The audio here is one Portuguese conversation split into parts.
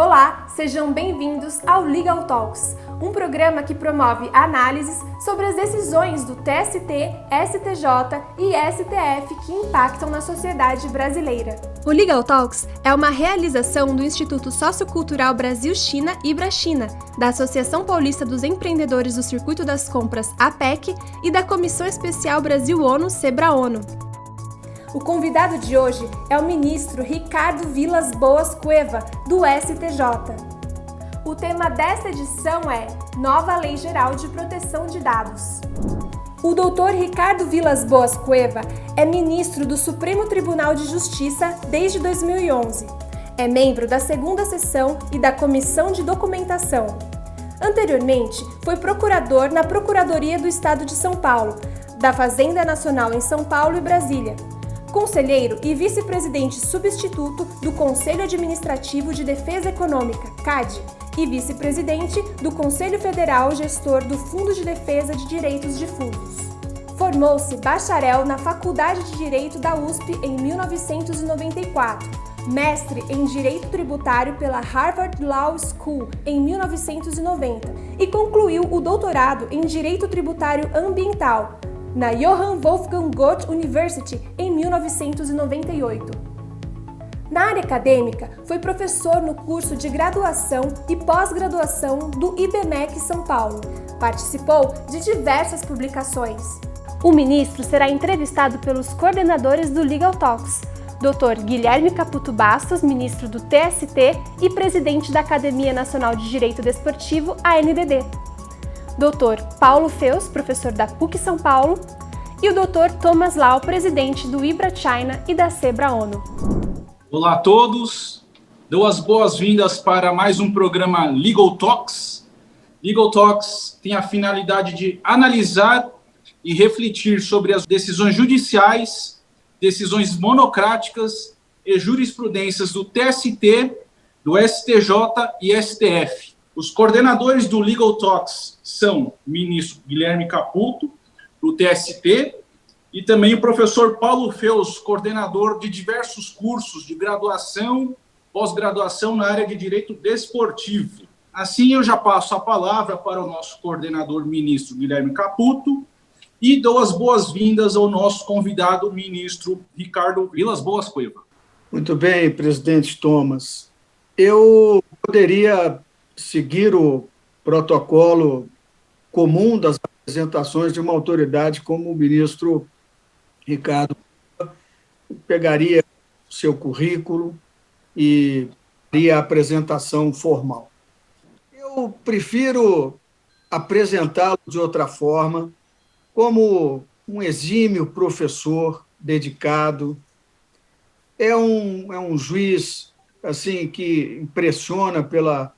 Olá, sejam bem-vindos ao Legal Talks, um programa que promove análises sobre as decisões do TST, STJ e STF que impactam na sociedade brasileira. O Legal Talks é uma realização do Instituto Sociocultural Brasil-China Ibra-China, da Associação Paulista dos Empreendedores do Circuito das Compras APEC e da Comissão Especial Brasil-ONU Sebra-ONU. O convidado de hoje é o ministro Ricardo Vilas Boas Cueva, do STJ. O tema desta edição é Nova Lei Geral de Proteção de Dados. O doutor Ricardo Vilas Boas Cueva é ministro do Supremo Tribunal de Justiça desde 2011. É membro da 2ª Seção e da Comissão de Documentação. Anteriormente, foi procurador na Procuradoria do Estado de São Paulo, da Fazenda Nacional em São Paulo e Brasília. Conselheiro e vice-presidente substituto do Conselho Administrativo de Defesa Econômica, CAD, e vice-presidente do Conselho Federal Gestor do Fundo de Defesa de Direitos Difusos. Formou-se bacharel na Faculdade de Direito da USP em 1994, mestre em Direito Tributário pela Harvard Law School em 1990 e concluiu o doutorado em Direito Tributário Ambiental na Johann Wolfgang Goethe University em 1998. Na área acadêmica, foi professor no curso de graduação e pós-graduação do IBMEC São Paulo. Participou de diversas publicações. O ministro será entrevistado pelos coordenadores do Legal Talks, Dr. Guilherme Caputo Bastos, ministro do TST e presidente da Academia Nacional de Direito Desportivo, ANDD. Dr. Paulo Feus, professor da PUC São Paulo, e o Dr. Thomas Lau, presidente do Ibra-China e da Sebra-ONU. Olá a todos, dou as boas-vindas para mais um programa Legal Talks. Legal Talks tem a finalidade de analisar e refletir sobre as decisões judiciais, decisões monocráticas e jurisprudências do TST, do STJ e STF. Os coordenadores do Legal Talks são o ministro Guilherme Caputo, do TST, e também o professor Paulo Feus, coordenador de diversos cursos de graduação, pós-graduação na área de Direito Desportivo. Assim, eu já passo a palavra para o nosso coordenador ministro Guilherme Caputo e dou as boas-vindas ao nosso convidado ministro Ricardo Vilas Boas Cueva. Muito bem, presidente Thomas. Eu poderia seguir o protocolo comum das apresentações de uma autoridade como o ministro Ricardo. Pegaria o seu currículo e faria a apresentação formal. Eu prefiro apresentá-lo de outra forma, como um exímio professor dedicado. É um juiz assim, que impressiona pela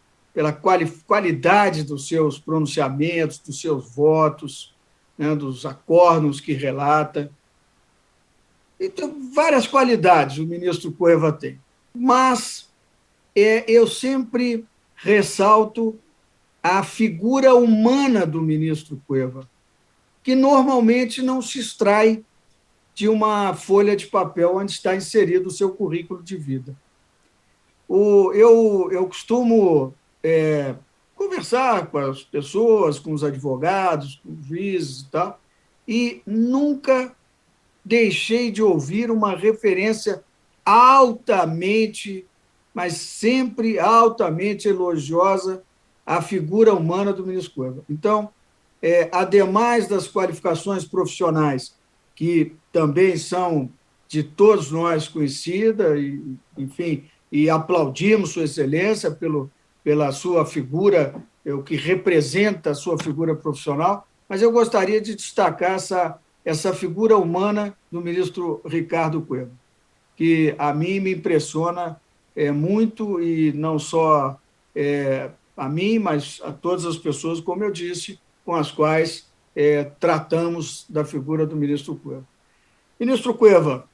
qualidade dos seus pronunciamentos, dos seus votos, né, dos acórdãos que relata. Então, várias qualidades o ministro Cueva tem. Mas eu sempre ressalto a figura humana do ministro Cueva, que normalmente não se extrai de uma folha de papel onde está inserido o seu currículo de vida. Eu costumo conversar com as pessoas, com os advogados, com os juízes e tal, e nunca deixei de ouvir uma referência altamente, mas sempre altamente elogiosa à figura humana do ministro Cueva. Então, ademais das qualificações profissionais, que também são de todos nós conhecidas, e aplaudimos Sua Excelência pela sua figura, o que representa a sua figura profissional, mas eu gostaria de destacar essa figura humana do ministro Ricardo Cueva, que a mim me impressiona muito, e não só a mim, mas a todas as pessoas, como eu disse, com as quais tratamos da figura do ministro Cueva. Ministro Cueva,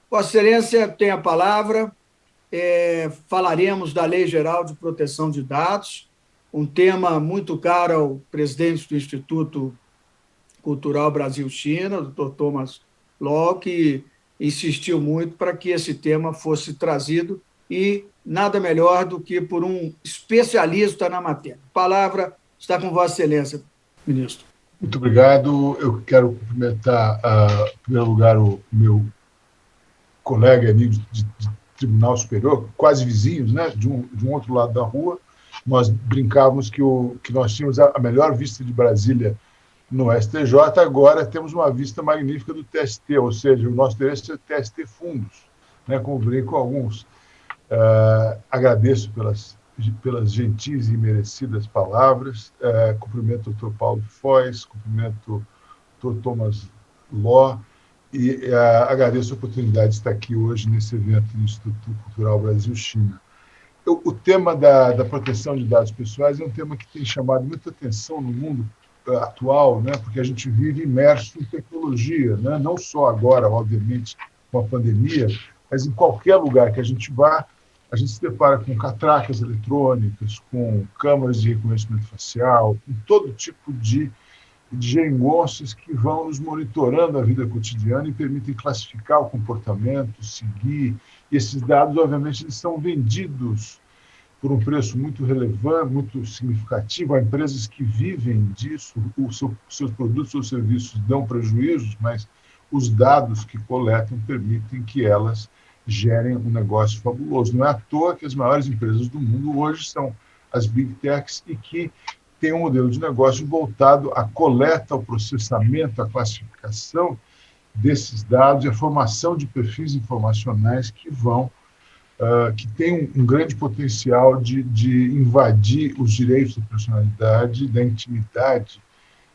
Vossa Excelência tem a palavra. Falaremos da Lei Geral de Proteção de Dados, um tema muito caro ao presidente do Instituto Cultural Brasil-China, o Dr. Thomas Lau, que insistiu muito para que esse tema fosse trazido e nada melhor do que por um especialista na matéria. A palavra está com Vossa Excelência, ministro. Muito obrigado. Eu quero cumprimentar, em primeiro lugar, o meu colega e amigo de Tribunal Superior, quase vizinhos, né, de um outro lado da rua. Nós brincávamos que nós tínhamos a melhor vista de Brasília no STJ, agora temos uma vista magnífica do TST, ou seja, o nosso endereço é TST Fundos, né, como brincam alguns. Agradeço pelas gentis e merecidas palavras, cumprimento o Dr. Paulo Foz, cumprimento o Dr. Thomas Ló, e agradeço a oportunidade de estar aqui hoje nesse evento do Instituto Cultural Brasil-China. O tema da proteção de dados pessoais é um tema que tem chamado muita atenção no mundo atual, né, porque a gente vive imerso em tecnologia, né, não só agora, obviamente, com a pandemia, mas em qualquer lugar que a gente vá, a gente se depara com catracas eletrônicas, com câmeras de reconhecimento facial, com todo tipo de geringonças que vão nos monitorando a vida cotidiana e permitem classificar o comportamento, seguir. E esses dados, obviamente, eles são vendidos por um preço muito relevante, muito significativo, a empresas que vivem disso. Seus produtos ou serviços dão prejuízos, mas os dados que coletam permitem que elas gerem um negócio fabuloso. Não é à toa que as maiores empresas do mundo hoje são as Big Techs e que têm um modelo de negócio voltado à coleta, ao processamento, à classificação desses dados e à formação de perfis informacionais que têm um grande potencial de invadir os direitos da personalidade, da intimidade,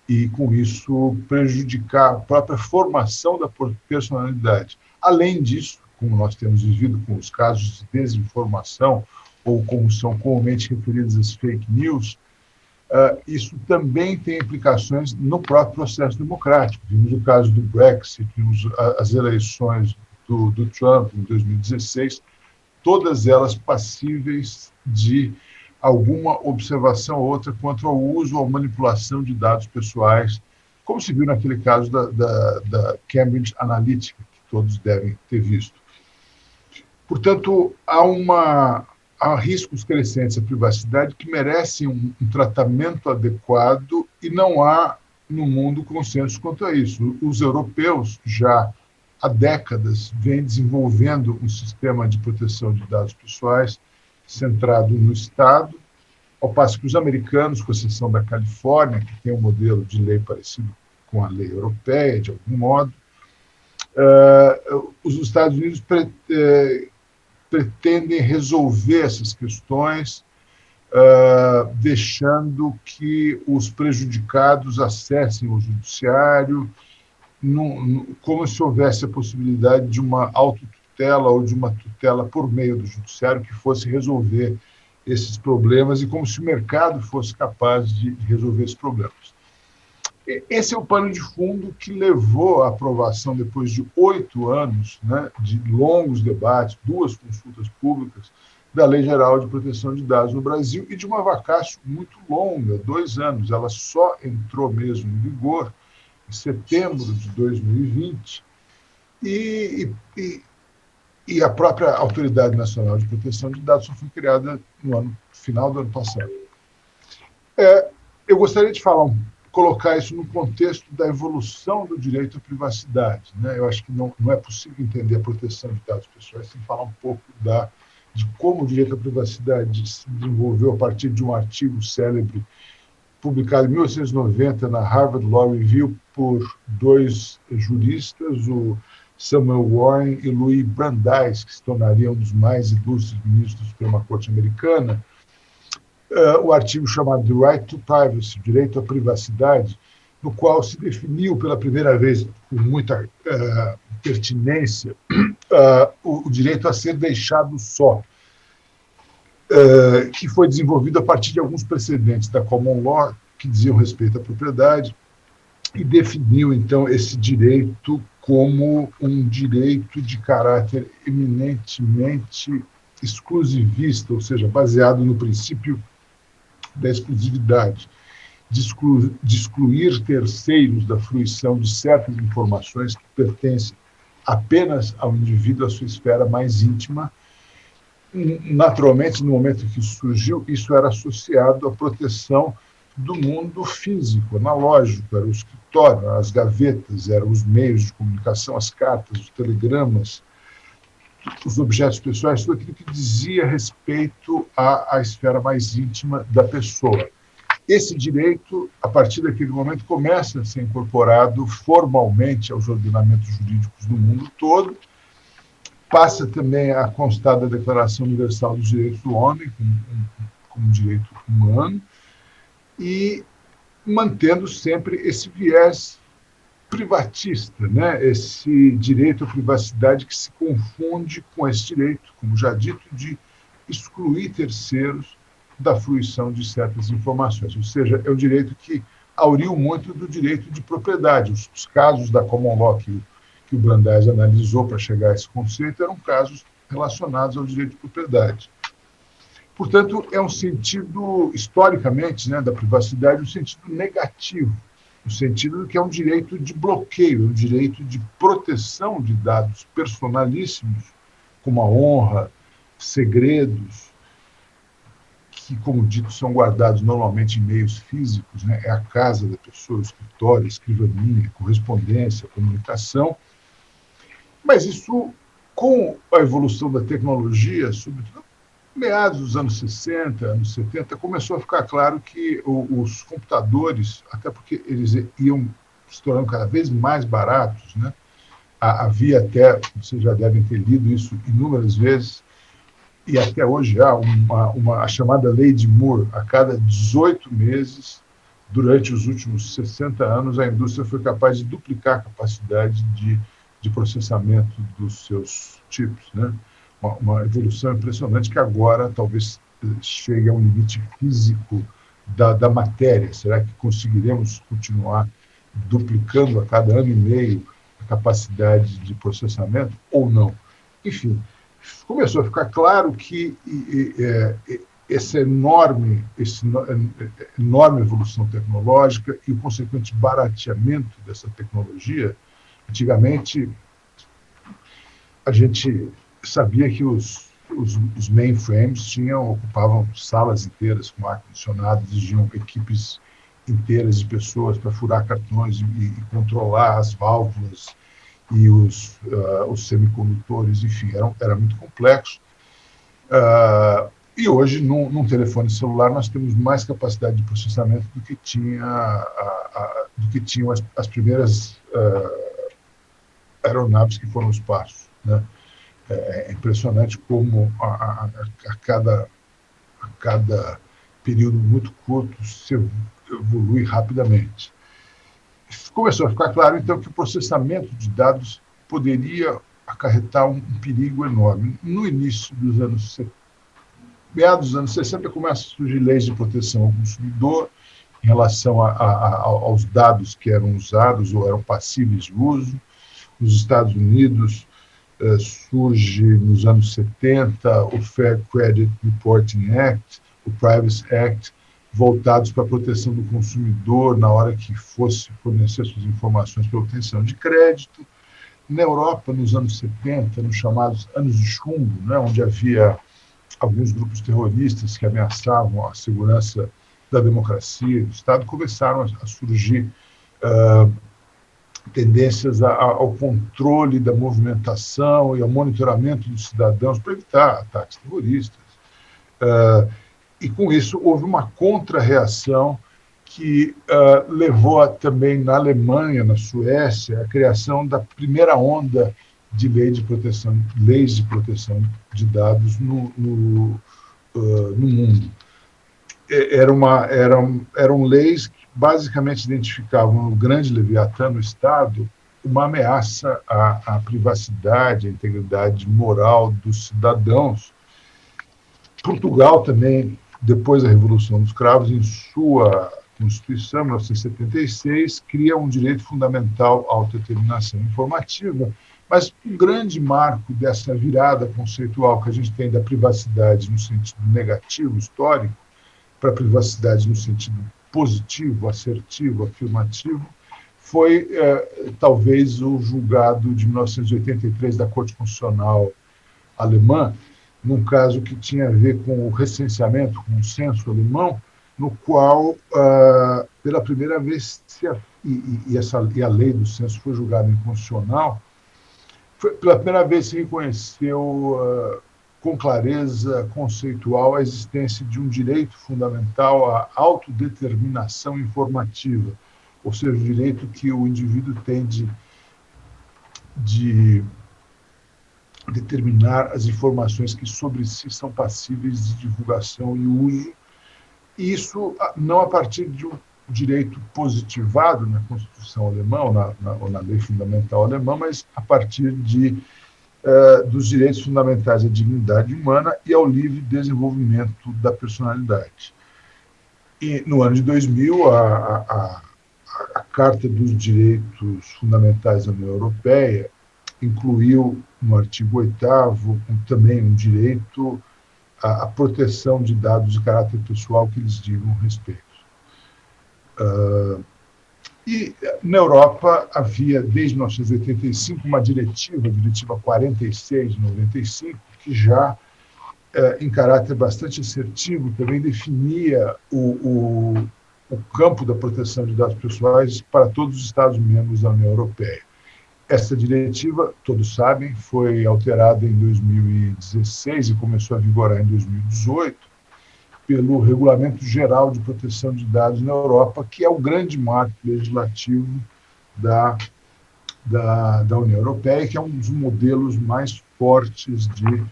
e, com isso, prejudicar a própria formação da personalidade. Além disso, como nós temos vivido com os casos de desinformação, ou como são comumente referidas as fake news, isso também tem implicações no próprio processo democrático. Vimos o caso do Brexit, vimos as eleições do Trump em 2016, todas elas passíveis de alguma observação ou outra quanto ao uso ou manipulação de dados pessoais, como se viu naquele caso da Cambridge Analytica, que todos devem ter visto. Portanto, há riscos crescentes à privacidade que merecem um tratamento adequado e não há no mundo consenso quanto a isso. Os europeus já há décadas vêm desenvolvendo um sistema de proteção de dados pessoais centrado no Estado, ao passo que os americanos, com exceção da Califórnia, que tem um modelo de lei parecido com a lei europeia, de algum modo, os Estados Unidos pretendem resolver essas questões, deixando que os prejudicados acessem o judiciário, como se houvesse a possibilidade de uma autotutela ou de uma tutela por meio do judiciário que fosse resolver esses problemas e como se o mercado fosse capaz de resolver esses problemas. Esse é o pano de fundo que levou à aprovação, depois de 8 anos, né, de longos debates, 2 consultas públicas, da Lei Geral de Proteção de Dados no Brasil e de uma vacácio muito longa, 2 anos. Ela só entrou mesmo em vigor em setembro de 2020 e a própria Autoridade Nacional de Proteção de Dados só foi criada no final do ano passado. Eu gostaria de colocar isso no contexto da evolução do direito à privacidade, né? Eu acho que não é possível entender a proteção de dados pessoais sem falar um pouco de como o direito à privacidade se desenvolveu a partir de um artigo célebre publicado em 1990 na Harvard Law Review por 2 juristas, o Samuel Warren e Louis Brandeis, que se tornariam um dos mais ilustres ministros da Suprema Corte Americana. O artigo chamado The Right to Privacy, Direito à Privacidade, no qual se definiu pela primeira vez, com muita pertinência, o direito a ser deixado só, que foi desenvolvido a partir de alguns precedentes da Common Law que diziam respeito à propriedade e definiu, então, esse direito como um direito de caráter eminentemente exclusivista, ou seja, baseado no princípio da exclusividade, de excluir terceiros da fruição de certas informações que pertencem apenas ao indivíduo, à sua esfera mais íntima, naturalmente, no momento que isso surgiu, isso era associado à proteção do mundo físico, analógico, era o escritório, as gavetas, eram os meios de comunicação, as cartas, os telegramas, os objetos pessoais, tudo aquilo que dizia respeito à esfera mais íntima da pessoa. Esse direito, a partir daquele momento, começa a ser incorporado formalmente aos ordenamentos jurídicos do mundo todo, passa também a constar da Declaração Universal dos Direitos do Homem, como um direito humano, e mantendo sempre esse viés privatista, né? Esse direito à privacidade que se confunde com esse direito, como já dito, de excluir terceiros da fruição de certas informações. Ou seja, é um direito que auriu muito do direito de propriedade. Os casos da common law que o Brandeis analisou para chegar a esse conceito eram casos relacionados ao direito de propriedade. Portanto, é um sentido, historicamente, né, da privacidade, um sentido negativo, no sentido que é um direito de bloqueio, um direito de proteção de dados personalíssimos, como a honra, segredos, que, como dito, são guardados normalmente em meios físicos, né? É a casa da pessoa, o escritório, a escrivaninha, a correspondência, a comunicação. Mas isso, com a evolução da tecnologia, sobretudo meados dos anos 60, anos 70, começou a ficar claro que os computadores, até porque eles iam se tornando cada vez mais baratos, né? Havia até, vocês já devem ter lido isso inúmeras vezes, e até hoje há a chamada Lei de Moore. A cada 18 meses, durante os últimos 60 anos, a indústria foi capaz de duplicar a capacidade de processamento dos seus chips, né? Uma evolução impressionante que agora talvez chegue a um limite físico da matéria. Será que conseguiremos continuar duplicando a cada ano e meio a capacidade de processamento ou não? Enfim, começou a ficar claro que essa enorme evolução tecnológica e o consequente barateamento dessa tecnologia, antigamente a gente sabia que os mainframes ocupavam salas inteiras com ar-condicionado, exigiam equipes inteiras de pessoas para furar cartões e controlar as válvulas e os semicondutores, enfim, era muito complexo. E hoje, num telefone celular, nós temos mais capacidade de processamento do que tinham as primeiras aeronaves que foram ao espaço, né? É impressionante como a cada período muito curto se evolui rapidamente. Começou a ficar claro, então, que o processamento de dados poderia acarretar um perigo enorme. No início dos meados dos anos 60, começam a surgir leis de proteção ao consumidor em relação aos dados que eram usados ou eram passíveis de uso. Nos Estados Unidos, surge nos anos 70 o Fair Credit Reporting Act, o Privacy Act, voltados para a proteção do consumidor na hora que fosse fornecer suas informações para obtenção de crédito. Na Europa, nos anos 70, nos chamados anos de chumbo, né, onde havia alguns grupos terroristas que ameaçavam a segurança da democracia e do Estado, começaram a surgir tendências ao controle da movimentação e ao monitoramento dos cidadãos para evitar ataques terroristas. E, com isso, houve uma contra-reação que levou também na Alemanha, na Suécia, a criação da primeira onda de leis de proteção de dados no mundo. Eram leis que basicamente identificavam no grande leviatã, no Estado, uma ameaça à privacidade, à integridade moral dos cidadãos. Portugal também, depois da Revolução dos Cravos, em sua Constituição, 1976, cria um direito fundamental à autodeterminação informativa, mas um grande marco dessa virada conceitual que a gente tem da privacidade no sentido negativo, histórico, para a privacidade no sentido positivo, assertivo, afirmativo, foi talvez o julgado de 1983 da Corte Constitucional alemã, num caso que tinha a ver com o recenseamento, com o censo alemão, no qual, pela primeira vez, a lei do censo foi julgada inconstitucional, pela primeira vez se reconheceu com clareza conceitual a existência de um direito fundamental à autodeterminação informativa, ou seja, o direito que o indivíduo tem de determinar as informações que sobre si são passíveis de divulgação e uso, e isso não a partir de um direito positivado na Constituição alemã ou na lei fundamental alemã, mas a partir dos direitos fundamentais à dignidade humana e ao livre desenvolvimento da personalidade. E no ano de 2000, a Carta dos Direitos Fundamentais da União Europeia incluiu no artigo 8º também um direito à proteção de dados de caráter pessoal que lhes digam respeito. E na Europa havia, desde 1985, uma diretiva, a Diretiva 46 de 95, que já, em caráter bastante assertivo, também definia o campo da proteção de dados pessoais para todos os Estados-membros da União Europeia. Essa diretiva, todos sabem, foi alterada em 2016 e começou a vigorar em 2018 pelo Regulamento Geral de Proteção de Dados na Europa, que é o grande marco legislativo da União Europeia, que é um dos modelos mais fortes de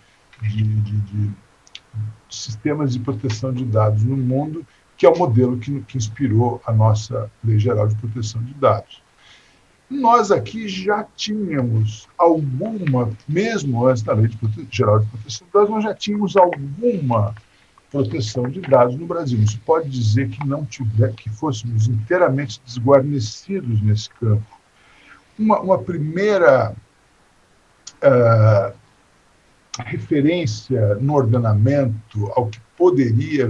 sistemas de proteção de dados no mundo, que é o modelo que inspirou a nossa Lei Geral de Proteção de Dados. Nós aqui já tínhamos alguma, mesmo antes da Lei Geral de Proteção de Dados, nós já tínhamos alguma proteção de dados no Brasil. Não se pode dizer que fôssemos inteiramente desguarnecidos nesse campo. Uma primeira referência no ordenamento ao que poderia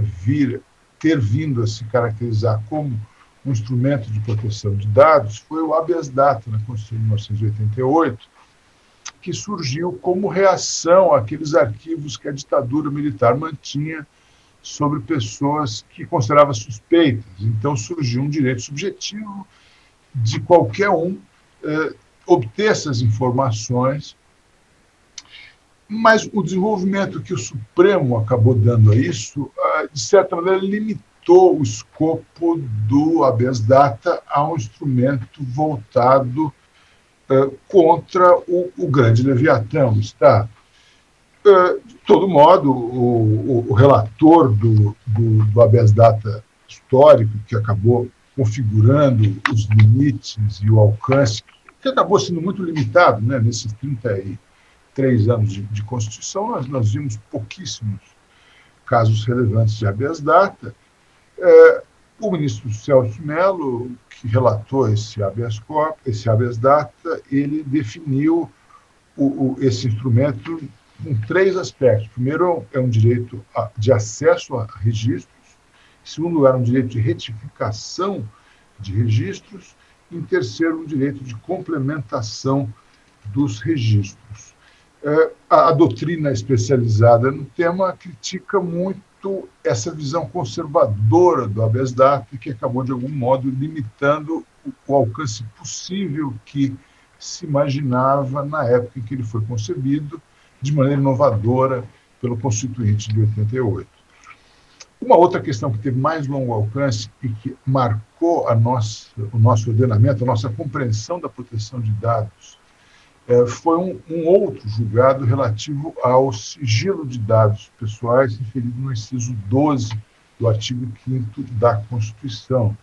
ter vindo a se caracterizar como um instrumento de proteção de dados foi o habeas data, na Constituição de 1988, que surgiu como reação àqueles arquivos que a ditadura militar mantinha sobre pessoas que considerava suspeitas. Então surgiu um direito subjetivo de qualquer obter essas informações, mas o desenvolvimento que o Supremo acabou dando a isso, de certa maneira, limitou o escopo do habeas data a um instrumento voltado contra o grande Leviatã, está. De todo modo, o relator do habeas data histórico, que acabou configurando os limites e o alcance, que acabou sendo muito limitado, né, nesses 33 anos de Constituição, nós vimos pouquíssimos casos relevantes de habeas data. O ministro Celso Mello, que relatou esse habeas data, ele definiu esse instrumento com 3 aspectos. Primeiro, é um direito de acesso a registros. Em segundo lugar, um direito de retificação de registros. Em terceiro, um direito de complementação dos registros. A doutrina especializada no tema critica muito essa visão conservadora do habeas data, que acabou, de algum modo, limitando o alcance possível que se imaginava na época em que ele foi concebido, de maneira inovadora pelo Constituinte de 88. Uma outra questão que teve mais longo alcance e que marcou o nosso ordenamento, a nossa compreensão da proteção de dados, foi um outro julgado relativo ao sigilo de dados pessoais, referido no inciso 12 do artigo 5º da Constituição.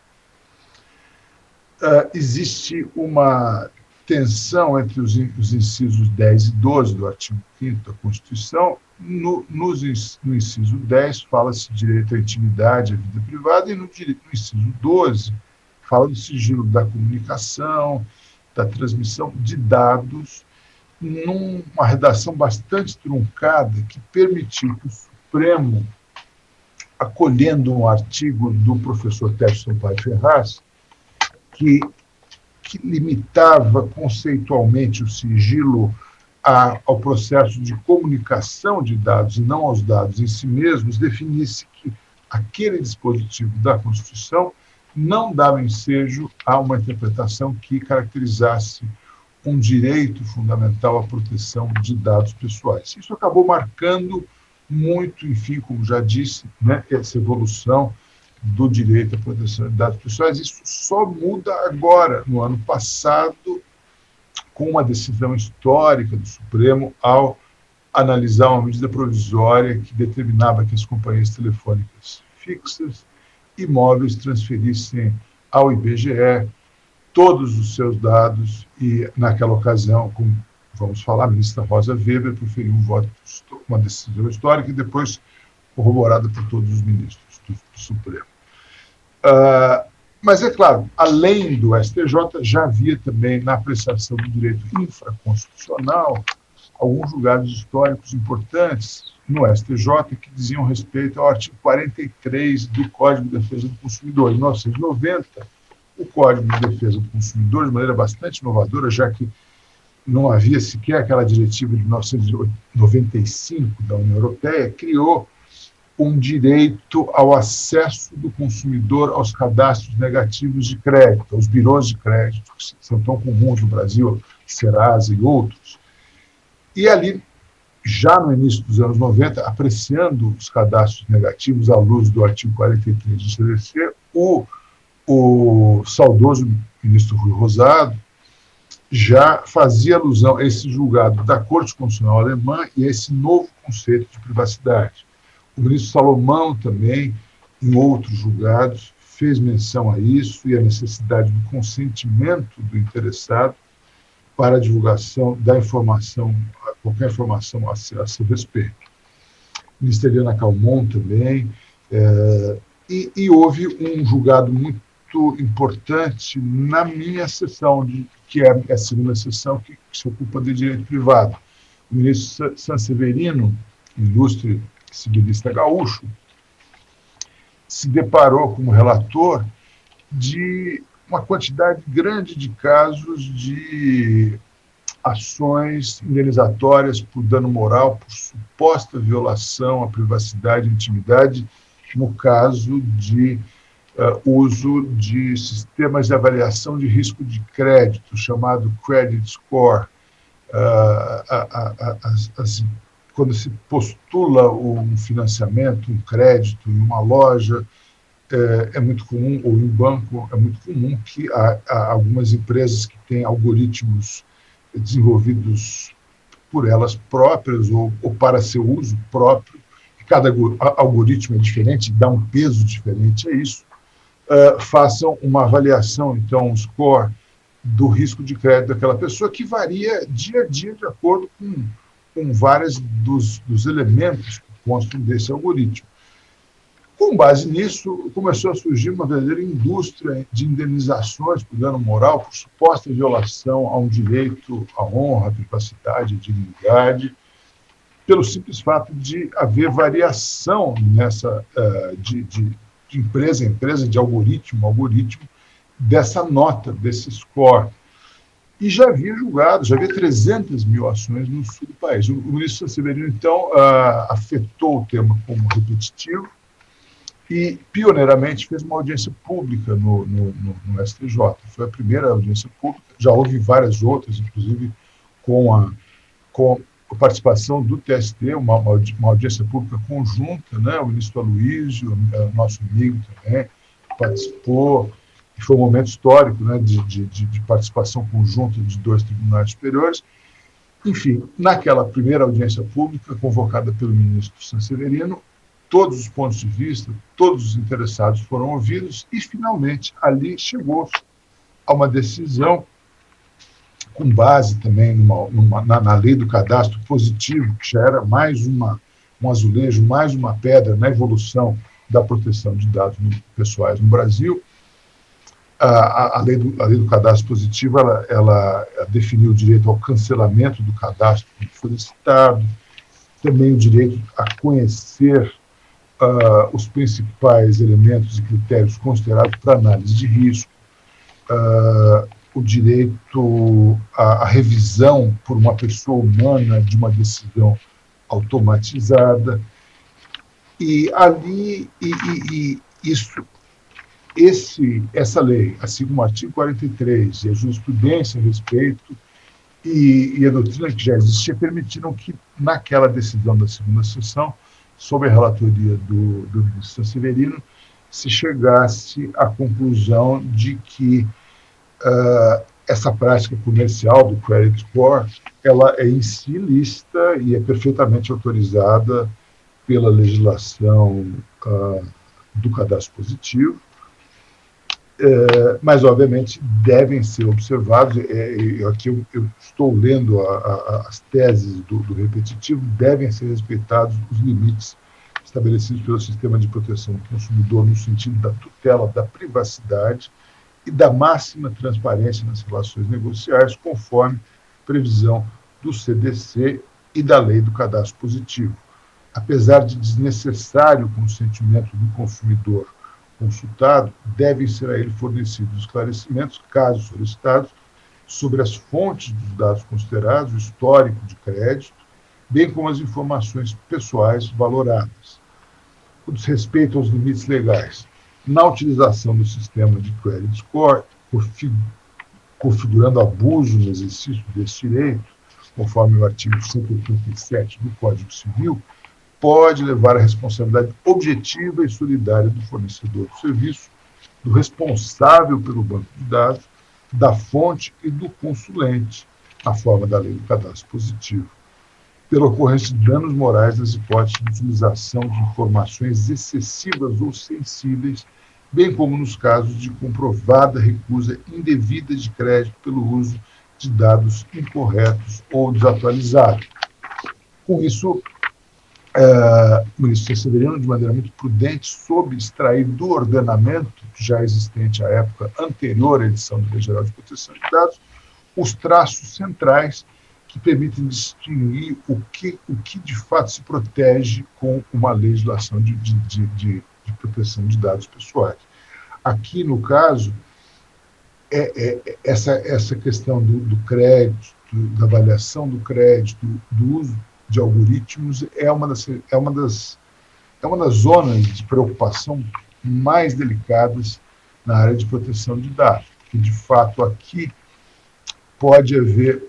Existe uma tensão entre os incisos 10 e 12 do artigo 5º da Constituição. No inciso 10 fala-se de direito à intimidade, à vida privada, e no inciso 12 fala do sigilo da comunicação, da transmissão de dados, numa redação bastante truncada que permitiu que o Supremo, acolhendo um artigo do professor Tércio Sampaio Ferraz, que limitava conceitualmente o sigilo ao processo de comunicação de dados e não aos dados em si mesmos, definisse que aquele dispositivo da Constituição não dava ensejo a uma interpretação que caracterizasse um direito fundamental à proteção de dados pessoais. Isso acabou marcando muito, enfim, como já disse, né, essa evolução do direito à proteção de dados pessoais. Isso só muda agora, no ano passado, com uma decisão histórica do Supremo ao analisar uma medida provisória que determinava que as companhias telefônicas fixas e móveis transferissem ao IBGE todos os seus dados e, naquela ocasião, como vamos falar, a ministra Rosa Weber proferiu uma decisão histórica e depois corroborada por todos os ministros do Supremo. Mas, é claro, além do STJ, já havia também, na apreciação do direito infraconstitucional, alguns julgados históricos importantes no STJ que diziam respeito ao artigo 43 do Código de Defesa do Consumidor. Em 1990, o Código de Defesa do Consumidor, de maneira bastante inovadora, já que não havia sequer aquela diretiva de 1995 da União Europeia, criou um direito ao acesso do consumidor aos cadastros negativos de crédito, aos birôs de crédito, que são tão comuns no Brasil, Serasa e outros. E ali, já no início dos anos 90, apreciando os cadastros negativos à luz do artigo 43 do CDC, o saudoso ministro Rui Rosado já fazia alusão a esse julgado da Corte Constitucional Alemã e a esse novo conceito de privacidade. O ministro Salomão também, em outros julgados, fez menção a isso e a necessidade do consentimento do interessado para a divulgação da informação, qualquer informação a seu respeito. A ministra Eliana Calmon também, e houve um julgado muito importante na minha sessão, que é a segunda sessão que se ocupa de direito privado. O ministro Sanseverino, ilustre civilista gaúcho, se deparou como relator de uma quantidade grande de casos de ações indenizatórias por dano moral, por suposta violação à privacidade e intimidade, no caso de uso de sistemas de avaliação de risco de crédito, chamado credit score. Quando se postula um financiamento, um crédito em uma loja, é muito comum, ou em um banco, é muito comum que há algumas empresas que têm algoritmos desenvolvidos por elas próprias ou para seu uso próprio, cada algoritmo é diferente, dá um peso diferente a isso, façam uma avaliação, então, um score do risco de crédito daquela pessoa, que varia dia a dia de acordo com vários dos elementos que constam desse algoritmo. Com base nisso, começou a surgir uma verdadeira indústria de indenizações por dano moral, por suposta violação a um direito à honra, à privacidade, à dignidade, pelo simples fato de haver variação nessa de empresa em empresa, de algoritmo a algoritmo, dessa nota, desse score. E já havia julgado, já havia 300 mil ações no sul do país. O ministro Sanseverino, então, afetou o tema como repetitivo e, pioneiramente, fez uma audiência pública no STJ. Foi a primeira audiência pública, já houve várias outras, inclusive com a participação do TST, uma audiência pública conjunta, né? O ministro Aloysio, nosso amigo também, participou. E foi um momento histórico, né, de participação conjunta de dois tribunais superiores. Enfim, naquela primeira audiência pública, convocada pelo ministro Sanseverino, todos os pontos de vista, todos os interessados foram ouvidos e, finalmente, ali chegou a uma decisão com base também na lei do cadastro positivo, que já era mais um azulejo, mais uma pedra na evolução da proteção de dados pessoais no Brasil. A lei do cadastro positivo ela definiu o direito ao cancelamento do cadastro que foi citado, também o direito a conhecer os principais elementos e critérios considerados para análise de risco, o direito à revisão por uma pessoa humana de uma decisão automatizada. E ali, essa lei, assim como o artigo 43 e a jurisprudência a respeito e a doutrina que já existia, permitiram que, naquela decisão da segunda sessão, sob a relatoria do ministro Severino, se chegasse à conclusão de que essa prática comercial do credit score, ela é em si lícita e é perfeitamente autorizada pela legislação do cadastro positivo, mas, obviamente, devem ser observados, aqui eu estou lendo as teses do repetitivo, devem ser respeitados os limites estabelecidos pelo sistema de proteção do consumidor no sentido da tutela da privacidade e da máxima transparência nas relações negociais, conforme previsão do CDC e da lei do cadastro positivo. Apesar de desnecessário o consentimento do consumidor consultado, devem ser a ele fornecidos esclarecimentos, caso solicitados, sobre as fontes dos dados considerados, o histórico de crédito, bem como as informações pessoais valoradas. Com respeito aos limites legais, na utilização do sistema de credit score, configurando abuso no exercício desse direito, conforme o artigo 187 do Código Civil, pode levar à responsabilidade objetiva e solidária do fornecedor do serviço, do responsável pelo banco de dados, da fonte e do consulente, na forma da lei do cadastro positivo, pela ocorrência de danos morais nas hipóteses de utilização de informações excessivas ou sensíveis, bem como nos casos de comprovada recusa indevida de crédito pelo uso de dados incorretos ou desatualizados. Com isso, o ministro Severino, de maneira muito prudente, soube extrair do ordenamento já existente à época anterior à edição da Lei Geral de Proteção de Dados os traços centrais que permitem distinguir o que de fato se protege com uma legislação de proteção de dados pessoais. Aqui, no caso, essa questão do crédito, da avaliação do crédito, do uso de algoritmos é uma das zonas de preocupação mais delicadas na área de proteção de dados, porque, de fato, aqui pode haver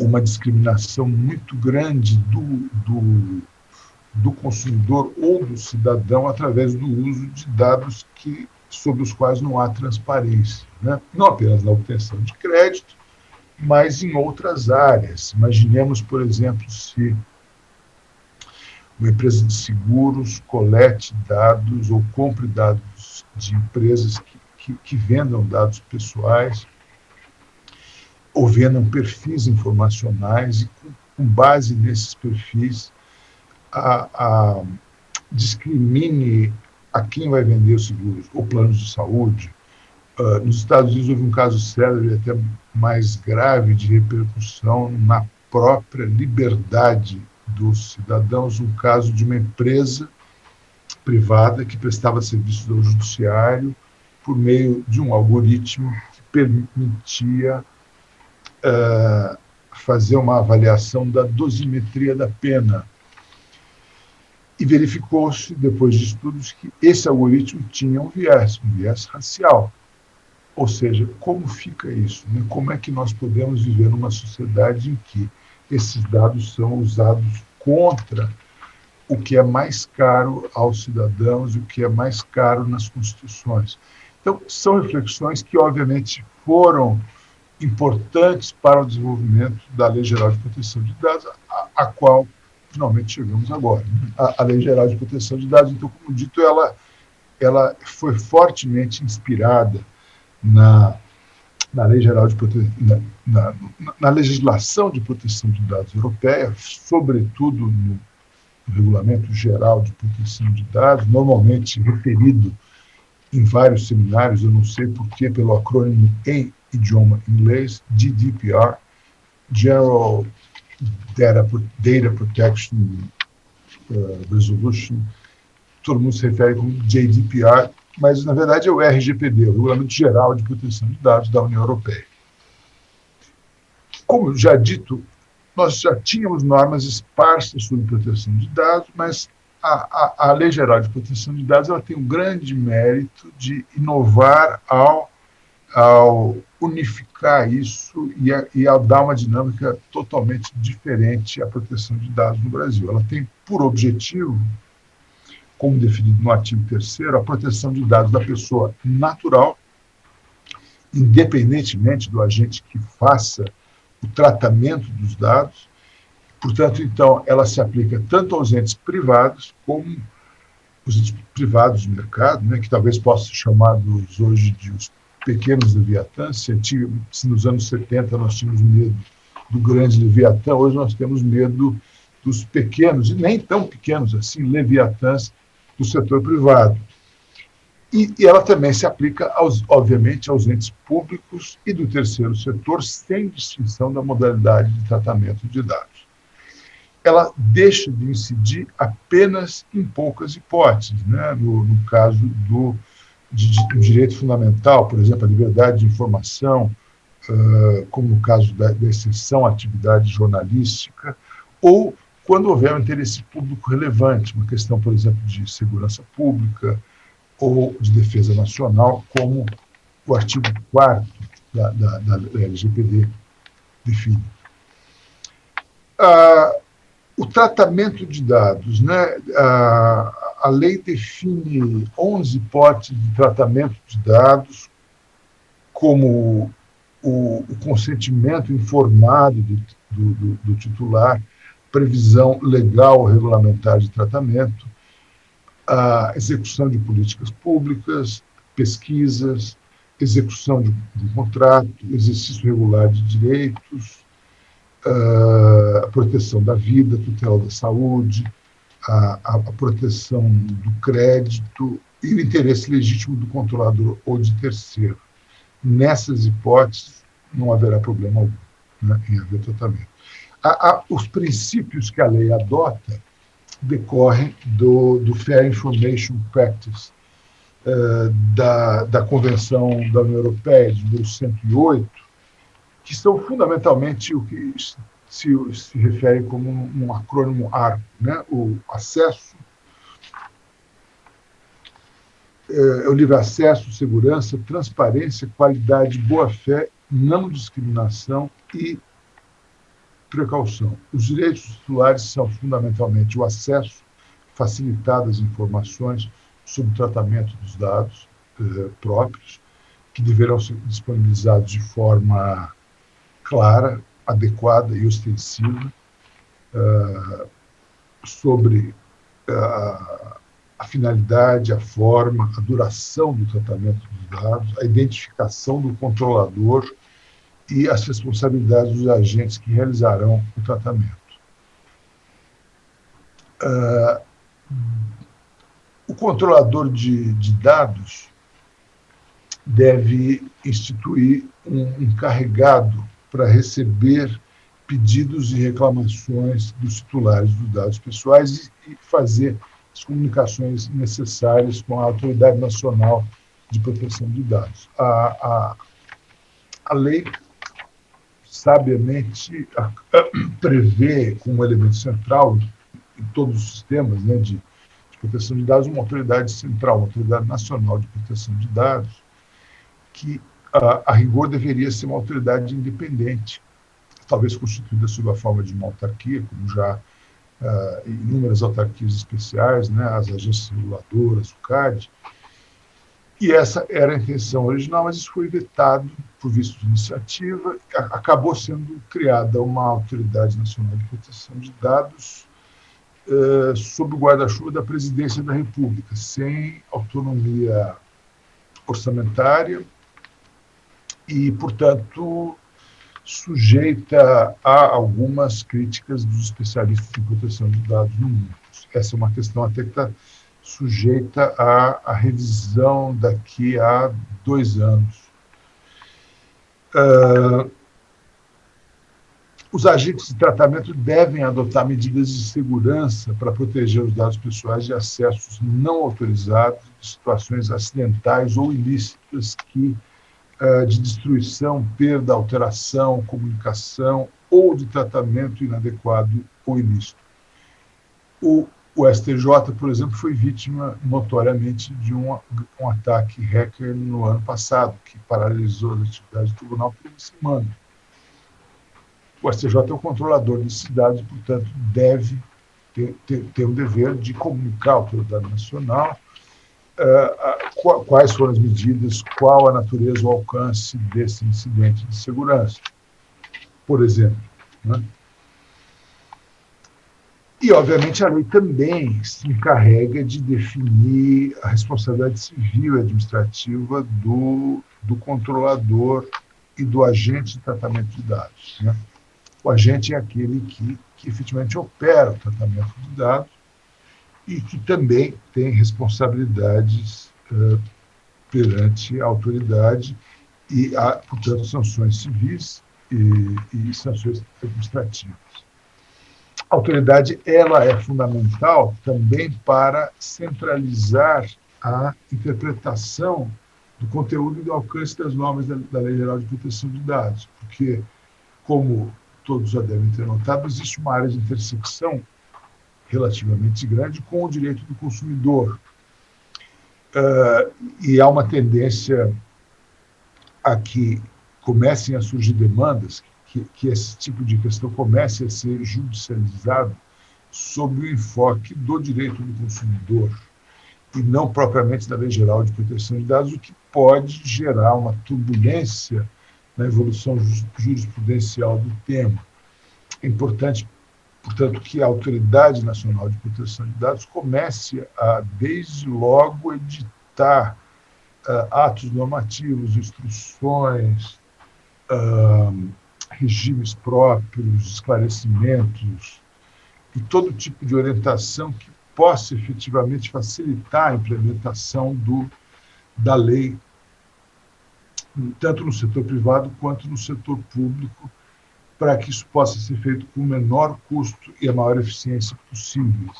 uma discriminação muito grande do consumidor ou do cidadão através do uso de dados sobre os quais não há transparência, né? Não apenas na obtenção de crédito, mas em outras áreas. Imaginemos, por exemplo, se uma empresa de seguros colete dados ou compre dados de empresas que vendam dados pessoais ou vendam perfis informacionais e, com base nesses perfis, discrimine a quem vai vender os seguros ou planos de saúde. Nos Estados Unidos houve um caso célebre, até mais grave, de repercussão na própria liberdade dos cidadãos, um caso de uma empresa privada que prestava serviços ao judiciário por meio de um algoritmo que permitia fazer uma avaliação da dosimetria da pena. E verificou-se, depois de estudos, que esse algoritmo tinha um viés racial. Ou seja, como fica isso? Né? Como é que nós podemos viver numa sociedade em que esses dados são usados contra o que é mais caro aos cidadãos e o que é mais caro nas constituições? Então, são reflexões que, obviamente, foram importantes para o desenvolvimento da Lei Geral de Proteção de Dados, a qual finalmente chegamos agora. A Lei Geral de Proteção de Dados, então, como dito, ela foi fortemente inspirada na Lei Geral de na legislação de proteção de dados europeia, sobretudo no Regulamento Geral de Proteção de Dados, normalmente referido em vários seminários, eu não sei porquê, pelo acrônimo em idioma inglês, GDPR, General Data Protection Resolution, todo mundo se refere como GDPR, mas, na verdade, é o RGPD, o Regulamento Geral de Proteção de Dados da União Europeia. Como já dito, nós já tínhamos normas esparsas sobre proteção de dados, mas a Lei Geral de Proteção de Dados ela tem um grande mérito de inovar ao unificar isso e ao dar uma dinâmica totalmente diferente à proteção de dados no Brasil. Ela tem por objetivo, como definido no artigo 3º, a proteção de dados da pessoa natural, independentemente do agente que faça o tratamento dos dados. Portanto, então, ela se aplica tanto aos entes privados como os entes privados do mercado, né, que talvez possam ser chamados hoje de os pequenos leviatãs. Se nos anos 70 nós tínhamos medo do grande leviatã, hoje nós temos medo dos pequenos, e nem tão pequenos assim, leviatãs do setor privado. E ela também se aplica, obviamente, aos entes públicos e do terceiro setor, sem distinção da modalidade de tratamento de dados. Ela deixa de incidir apenas em poucas hipóteses, né? No caso do direito fundamental, por exemplo, a liberdade de informação, como no caso da exceção à atividade jornalística, ou quando houver um interesse público relevante, uma questão, por exemplo, de segurança pública ou de defesa nacional, como o artigo 4º da LGPD define. O tratamento de dados, né? A lei define 11 hipóteses de tratamento de dados, como o consentimento informado do titular, previsão legal ou regulamentar de tratamento, a execução de políticas públicas, pesquisas, execução de contrato, exercício regular de direitos, a proteção da vida, a tutela da saúde, a proteção do crédito e o interesse legítimo do controlador ou de terceiro. Nessas hipóteses, não haverá problema algum, né, em haver tratamento. Os princípios que a lei adota decorrem do Fair Information Practice, da Convenção da União Europeia de 1108, que são fundamentalmente o que se refere como um acrônimo ARPO, né? O acesso, o livre acesso, segurança, transparência, qualidade, boa-fé, não discriminação e precaução. Os direitos titulares são fundamentalmente o acesso facilitado às informações sobre o tratamento dos dados próprios, que deverão ser disponibilizados de forma clara, adequada e ostensiva, sobre a finalidade, a forma, a duração do tratamento dos dados, a identificação do controlador e as responsabilidades dos agentes que realizarão o tratamento. O controlador de dados deve instituir um encarregado para receber pedidos e reclamações dos titulares dos dados pessoais e fazer as comunicações necessárias com a Autoridade Nacional de Proteção de Dados. A lei, sabiamente, prevê como elemento central em todos os sistemas, né, de proteção de dados uma autoridade central, uma Autoridade Nacional de Proteção de Dados, que, a rigor, deveria ser uma autoridade independente, talvez constituída sob a forma de uma autarquia, como já inúmeras autarquias especiais, né, as agências reguladoras, o CAD, e essa era a intenção original, mas isso foi vetado por visto de iniciativa, acabou sendo criada uma Autoridade Nacional de Proteção de Dados sob o guarda-chuva da Presidência da República, sem autonomia orçamentária e, portanto, sujeita a algumas críticas dos especialistas em proteção de dados no mundo. Essa é uma questão até que está sujeita à revisão daqui a 2 anos. Os agentes de tratamento devem adotar medidas de segurança para proteger os dados pessoais de acessos não autorizados de situações acidentais ou ilícitas de destruição, perda, alteração, comunicação ou de tratamento inadequado ou ilícito. O STJ, por exemplo, foi vítima notoriamente de um ataque hacker no ano passado, que paralisou as atividades do tribunal por uma semana. O STJ é o controlador desses dados, portanto, deve ter o dever de comunicar à autoridade nacional quais foram as medidas, qual a natureza ou alcance desse incidente de segurança, por exemplo. Né? E, obviamente, a lei também se encarrega de definir a responsabilidade civil e administrativa do controlador e do agente de tratamento de dados. Né? O agente é aquele que efetivamente opera o tratamento de dados e que também tem responsabilidades perante a autoridade e há, portanto, sanções civis e sanções administrativas. A autoridade ela é fundamental também para centralizar a interpretação do conteúdo e do alcance das normas da Lei Geral de Proteção de Dados, porque, como todos já devem ter notado, existe uma área de intersecção relativamente grande com o direito do consumidor. E há uma tendência a que comecem a surgir demandas, que esse tipo de questão comece a ser judicializado sob o enfoque do direito do consumidor e não propriamente da Lei Geral de Proteção de Dados, o que pode gerar uma turbulência na evolução jurisprudencial do tema. É importante, portanto, que a Autoridade Nacional de Proteção de Dados comece a, desde logo, editar atos normativos, instruções, regimes próprios, esclarecimentos e todo tipo de orientação que possa efetivamente facilitar a implementação da lei, tanto no setor privado quanto no setor público, para que isso possa ser feito com o menor custo e a maior eficiência possível.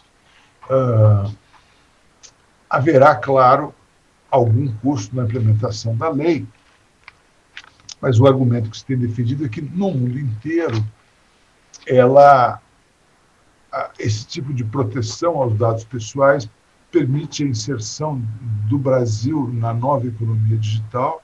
Haverá, claro, algum custo na implementação da lei, mas o argumento que se tem defendido é que, no mundo inteiro, esse tipo de proteção aos dados pessoais permite a inserção do Brasil na nova economia digital,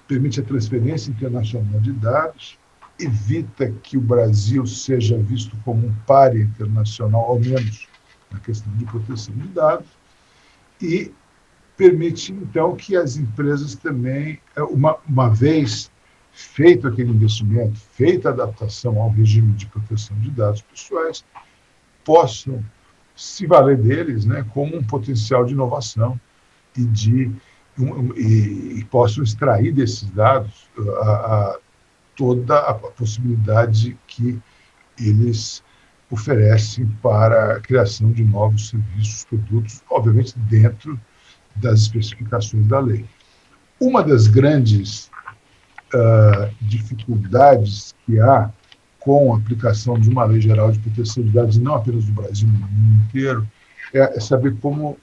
permite a transferência internacional de dados, evita que o Brasil seja visto como um pária internacional, ao menos na questão de proteção de dados, e permite, então, que as empresas também, uma vez feito aquele investimento, feita a adaptação ao regime de proteção de dados pessoais, possam se valer deles, né, como um potencial de inovação e possam extrair desses dados toda a possibilidade que eles oferecem para a criação de novos serviços, produtos, obviamente dentro das especificações da lei. Uma das grandes dificuldades que há com a aplicação de uma lei geral de proteção de dados, não apenas no Brasil, mas no mundo inteiro, é saber como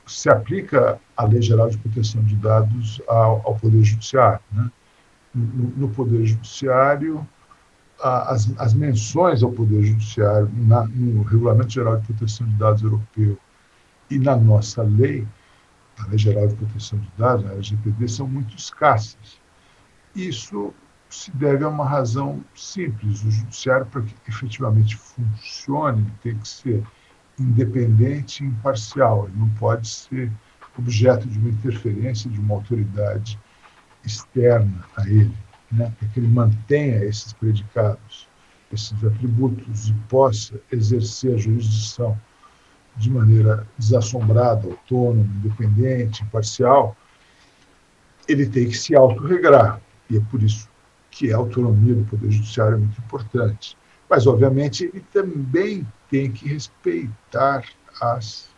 se aplica a lei geral de proteção de dados ao Poder Judiciário. Né? No Poder Judiciário, as menções ao Poder Judiciário no Regulamento Geral de Proteção de Dados Europeu e na nossa lei, a Lei Geral de Proteção de Dados, a LGPD, são muito escassas. Isso se deve a uma razão simples. O judiciário, para que efetivamente funcione, tem que ser independente e imparcial. Ele não pode ser objeto de uma interferência de uma autoridade externa a ele, né? Para que ele mantenha esses predicados, esses atributos e possa exercer a jurisdição de maneira desassombrada, autônoma, independente, imparcial, ele tem que se autorregrar. E é por isso que a autonomia do Poder Judiciário é muito importante. Mas, obviamente, ele também tem que respeitar as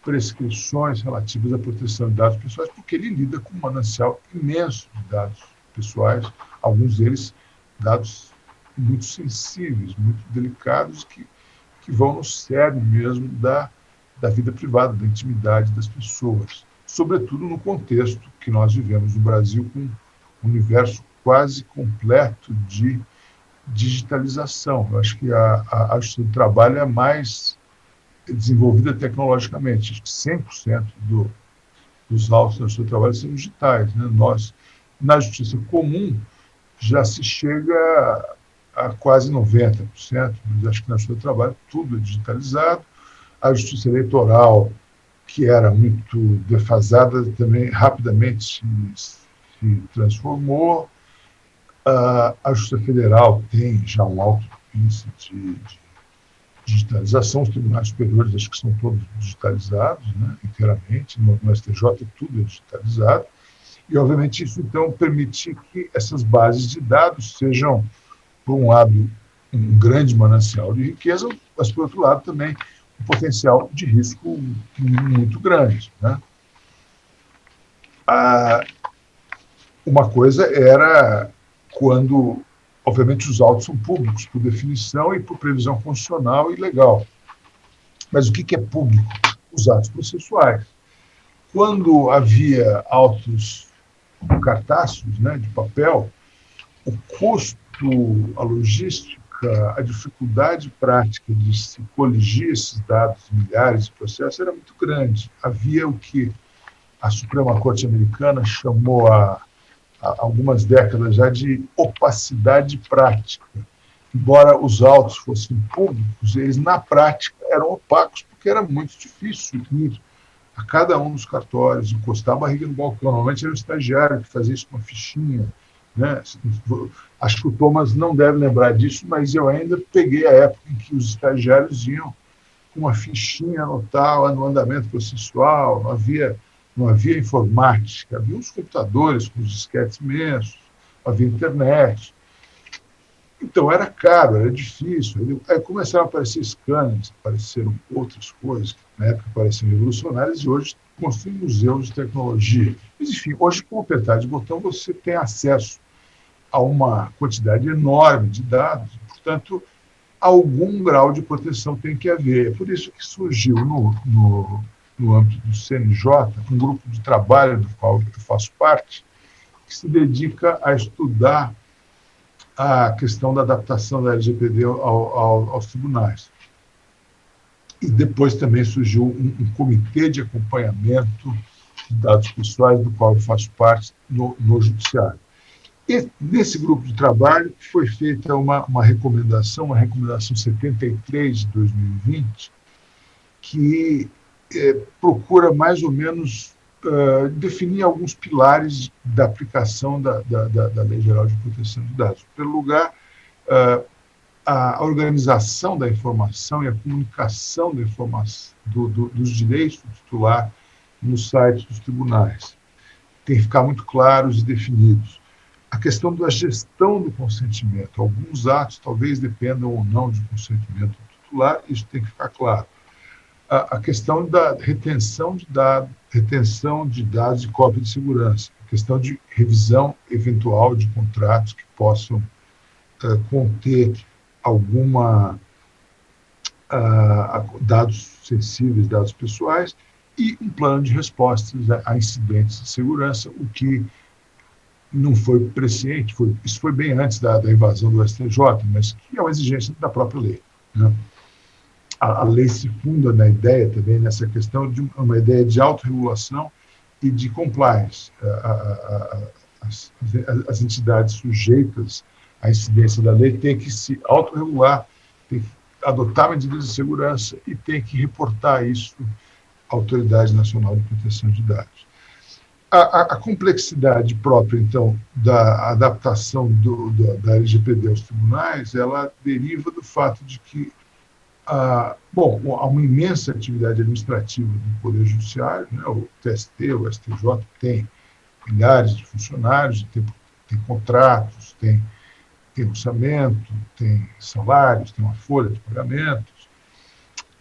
prescrições relativas à proteção de dados pessoais, porque ele lida com um manancial imenso de dados pessoais, alguns deles dados muito sensíveis, muito delicados, que vão no cerne mesmo da da vida privada, da intimidade das pessoas, sobretudo no contexto que nós vivemos no Brasil, com um universo quase completo de digitalização. Eu acho que a justiça do trabalho é mais desenvolvida tecnologicamente. Acho que 100% dos autos da justiça do trabalho são digitais, né? Nós, na justiça comum, já se chega a quase 90%, mas acho que na justiça do trabalho tudo é digitalizado. A justiça eleitoral, que era muito defasada, também rapidamente se transformou. A Justiça Federal tem já um alto índice de digitalização. Os tribunais superiores acho que são todos digitalizados, né, inteiramente. No STJ tudo é digitalizado. E, obviamente, isso, então, permite que essas bases de dados sejam, por um lado, um grande manancial de riqueza, mas, por outro lado, também um potencial de risco muito grande, né? Uma coisa era quando, obviamente, os autos são públicos, por definição e por previsão constitucional e legal. Mas o que é público? Os atos processuais. Quando havia autos cartaços, né, de papel, o custo, a logística, a dificuldade prática de se coligir esses dados, milhares de processos, era muito grande. Havia o que a Suprema Corte Americana chamou há algumas décadas já de opacidade prática. Embora os autos fossem públicos, eles, na prática, eram opacos, porque era muito difícil ir a cada um dos cartórios, encostar a barriga no balcão. Normalmente era o estagiário que fazia isso com uma fichinha, né? Acho que o Thomas não deve lembrar disso, mas eu ainda peguei a época em que os estagiários iam com uma fichinha anotar no andamento processual, não havia informática, havia os computadores com os disquetes imensos, havia internet. Então era caro, era difícil. Aí começaram a aparecer scanners, apareceram outras coisas que na época pareciam revolucionárias e hoje construem museus de tecnologia. Mas, enfim, hoje com o apertar de botão você tem acesso a uma quantidade enorme de dados, e, portanto, algum grau de proteção tem que haver. É por isso que surgiu no âmbito do CNJ um grupo de trabalho do qual eu faço parte, que se dedica a estudar a questão da adaptação da LGPD aos tribunais. E depois também surgiu um comitê de acompanhamento de dados pessoais, do qual eu faço parte no Judiciário. E nesse grupo de trabalho foi feita uma recomendação 73 de 2020, que procura mais ou menos definir alguns pilares da aplicação da Lei Geral de Proteção de Dados. Em primeiro lugar, a organização da informação e a comunicação da informação, dos direitos do titular nos sites dos tribunais. Tem que ficar muito claros e definidos. A questão da gestão do consentimento. Alguns atos talvez dependam ou não de consentimento do titular, isso tem que ficar claro. A questão da retenção de dados e cópia de segurança. A questão de revisão eventual de contratos que possam conter dados sensíveis, dados pessoais, e um plano de respostas a incidentes de segurança, o que não foi presciente, isso foi bem antes da invasão do STJ, mas que é uma exigência da própria lei, né? A lei se funda na ideia também, nessa questão de uma ideia de autorregulação e de compliance. As entidades sujeitas à incidência da lei têm que se autorregular, têm que adotar medidas de segurança e têm que reportar isso à Autoridade Nacional de Proteção de Dados. A complexidade própria, então, da adaptação da LGPD aos tribunais, ela deriva do fato de que há uma imensa atividade administrativa do Poder Judiciário, né? O TST, o STJ tem milhares de funcionários, tem contratos, tem orçamento, tem salários, tem uma folha de pagamentos.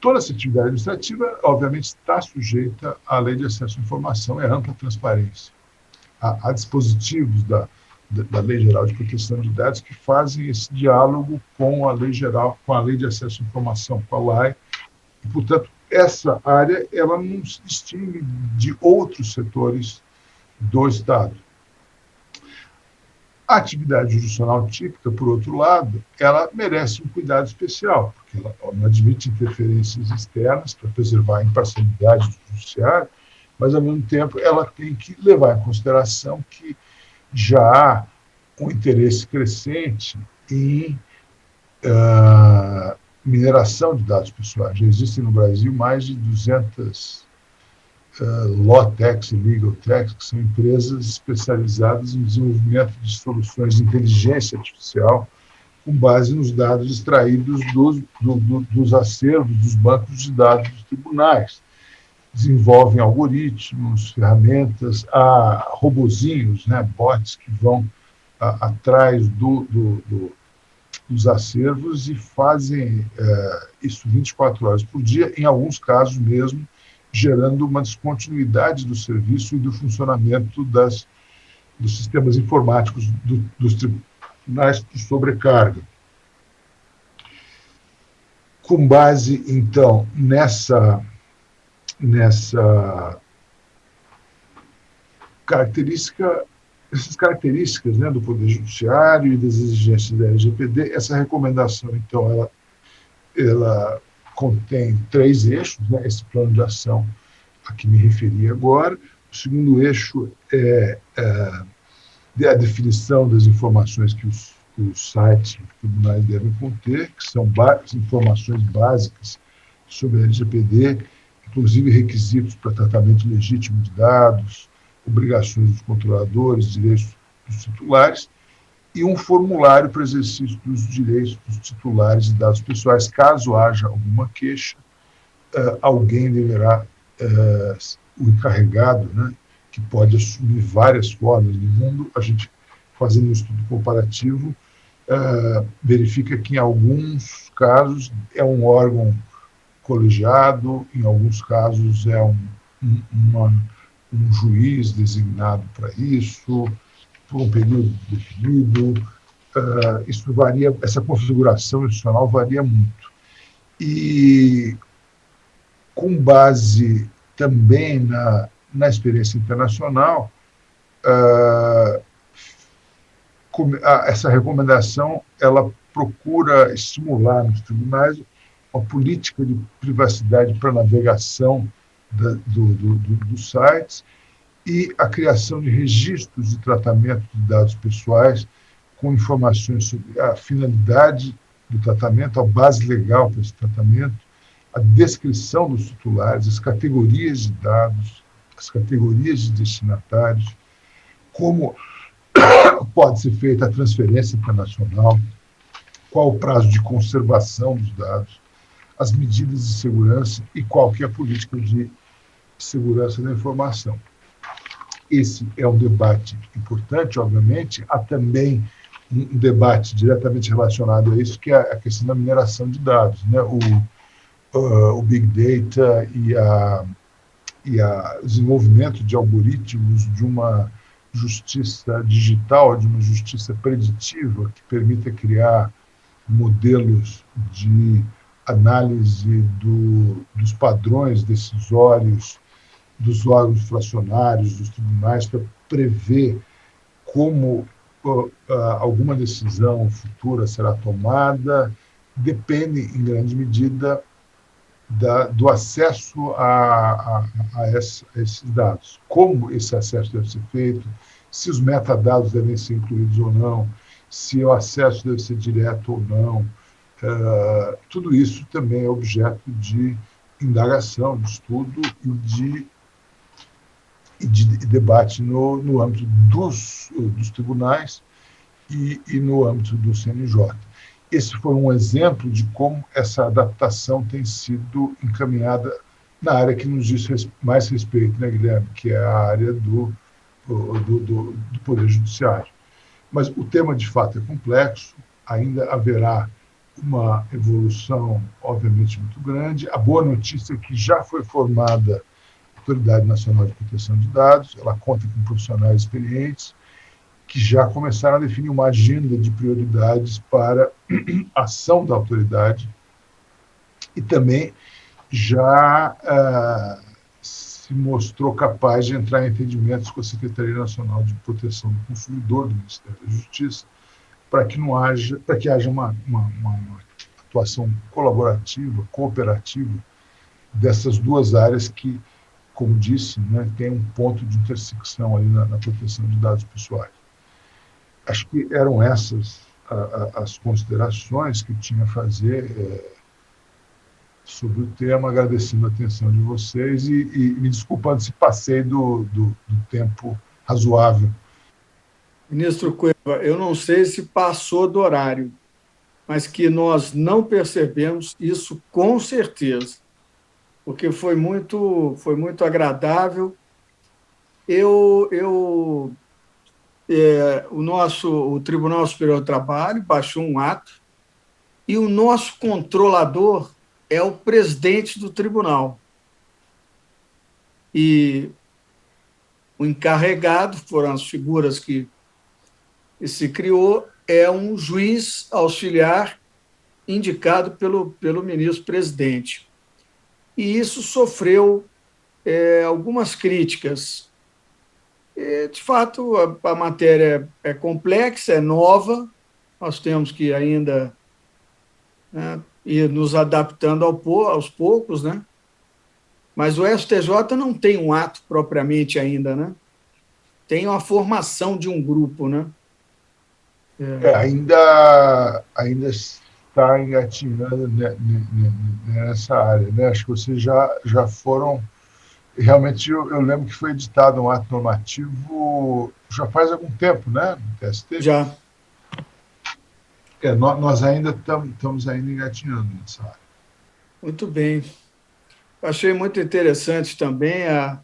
Toda essa atividade administrativa, obviamente, está sujeita à Lei de Acesso à Informação e à ampla transparência. Há dispositivos da Lei Geral de Proteção de Dados que fazem esse diálogo com a Lei Geral, com a Lei de Acesso à Informação, com a LAI, e, portanto, essa área ela não se distingue de outros setores do Estado. A atividade jurisdicional típica, por outro lado, ela merece um cuidado especial, porque ela não admite interferências externas para preservar a imparcialidade do judiciário, mas, ao mesmo tempo, ela tem que levar em consideração que já há um interesse crescente em mineração de dados pessoais. Já existem no Brasil mais de 200 law techs e legal techs, que são empresas especializadas em desenvolvimento de soluções de inteligência artificial com base nos dados extraídos dos acervos dos bancos de dados dos tribunais. Desenvolvem algoritmos, ferramentas, robozinhos, né, bots que vão atrás dos acervos e fazem isso 24 horas por dia, em alguns casos mesmo, gerando uma descontinuidade do serviço e do funcionamento dos sistemas informáticos dos tribunais por sobrecarga. Com base, então, nessas características, né, do Poder Judiciário e das exigências da LGPD, essa recomendação, então, ela contém 3 eixos, né, esse plano de ação a que me referi agora. O segundo eixo é a definição das informações que os sites dos tribunais devem conter, que são informações básicas sobre a LGPD, inclusive requisitos para tratamento legítimo de dados, obrigações dos controladores, direitos dos titulares, e um formulário para exercício dos direitos dos titulares de dados pessoais. Caso haja alguma queixa, alguém deverá, o encarregado, né, que pode assumir várias formas no mundo, a gente, fazendo um estudo comparativo, verifica que, em alguns casos, é um órgão colegiado, em alguns casos é um juiz designado para isso, por um período definido. Isso varia, essa configuração institucional varia muito. E, com base também na experiência internacional, essa recomendação ela procura estimular nos tribunais uma política de privacidade para navegação dos sites e a criação de registros de tratamento de dados pessoais com informações sobre a finalidade do tratamento, a base legal para esse tratamento, a descrição dos titulares, as categorias de dados, as categorias de destinatários, como pode ser feita a transferência internacional, qual o prazo de conservação dos dados, as medidas de segurança e qual que é a política de segurança da informação. Esse é um debate importante, obviamente. Há também um debate diretamente relacionado a isso, que é a questão da mineração de dados, né? O Big Data e o desenvolvimento de algoritmos de uma justiça digital, de uma justiça preditiva, que permita criar modelos de análise dos padrões decisórios dos órgãos fracionários, dos tribunais, para prever como alguma decisão futura será tomada, depende, em grande medida, do acesso a esses dados. Como esse acesso deve ser feito, se os metadados devem ser incluídos ou não, se o acesso deve ser direto ou não. Tudo isso também é objeto de indagação, de estudo e de debate no âmbito dos tribunais e no âmbito do CNJ. Esse foi um exemplo de como essa adaptação tem sido encaminhada na área que nos diz mais respeito, né, Guilherme, que é a área do Poder Judiciário. Mas o tema, de fato, é complexo, ainda haverá uma evolução, obviamente, muito grande. A boa notícia é que já foi formada a Autoridade Nacional de Proteção de Dados, ela conta com profissionais experientes, que já começaram a definir uma agenda de prioridades para a ação da autoridade e também já se mostrou capaz de entrar em entendimentos com a Secretaria Nacional de Proteção do Consumidor do Ministério da Justiça para que haja uma atuação colaborativa, cooperativa dessas duas áreas que, como disse, né, tem um ponto de intersecção ali na proteção de dados pessoais. Acho que eram essas as considerações que eu tinha a fazer sobre o tema, agradecendo a atenção de vocês e me desculpando se passei do tempo razoável. Ministro Cueva, eu não sei se passou do horário, mas que nós não percebemos isso com certeza, porque foi muito agradável. O Tribunal Superior do Trabalho baixou um ato e o nosso controlador é o presidente do tribunal. E o encarregado, foram as figuras que se criou, é um juiz auxiliar indicado pelo ministro-presidente. E isso sofreu algumas críticas. De fato, a matéria é complexa, é nova, nós temos que ainda, né, ir nos adaptando aos poucos, né? Mas o STJ não tem um ato propriamente ainda, né? Tem uma formação de um grupo, né? Ainda está engatinhando nessa área, né? Acho que vocês já foram. Realmente, eu lembro que foi editado um ato normativo já faz algum tempo, né? No TST. Já. Nós ainda estamos engatinhando nessa área. Muito bem. Achei muito interessante também a